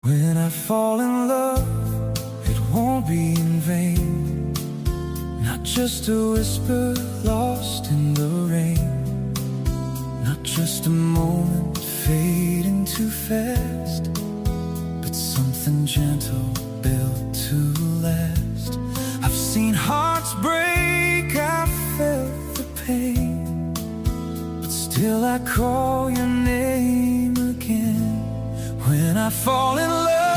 When I fall in love, it won't be in vain. Not just a whisper lost in the rain. Not just a moment fading too fast, but something gentle built to last. I've seen hearts break, I've felt the pain, but still I call your name again. When I fall in love,